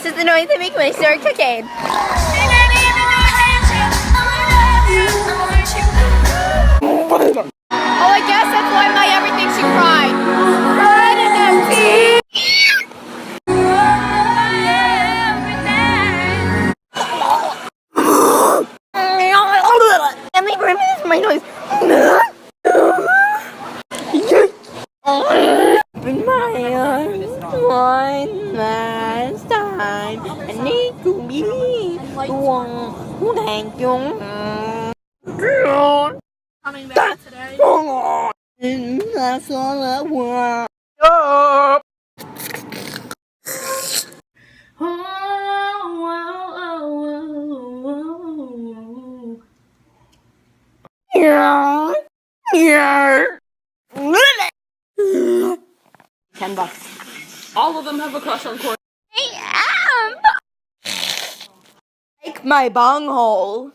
This is the noise I make when I start cooking. Oh, I guess that's why my everything should cry. Emily, this is my noise. Open my eyes one last time. I need to be the one who thank you. Coming back today. That's all I want. Yeah. Yeah. $10. All of them have a crush on Courtney. I am. Like my bunghole.